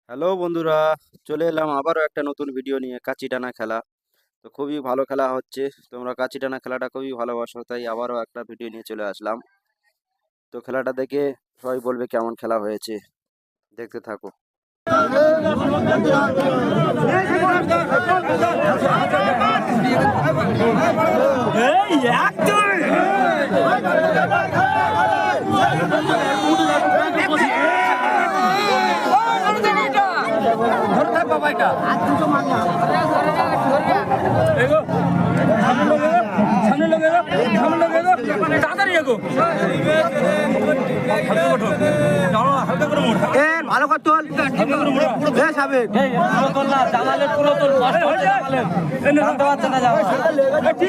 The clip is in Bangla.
হ্যালো বন্ধুরা, চলে এলাম আবারও একটা নতুন ভিডিও নিয়ে। কাচি টানা খেলা তো খুবই ভালো খেলা হচ্ছে। তোমরা কাচি টানা খেলাটা খুবই ভালোবাসো, তাই আবারও একটা ভিডিও নিয়ে চলে আসলাম। তো খেলাটা দেখে সবাই বলবে কেমন খেলা হয়েছে, দেখতে থাকো। ভালো কর তোল জানালে পুরো তোর কষ্ট হচ্ছে জানতে পারছে না যাও ওরে বাঁচালে ওরে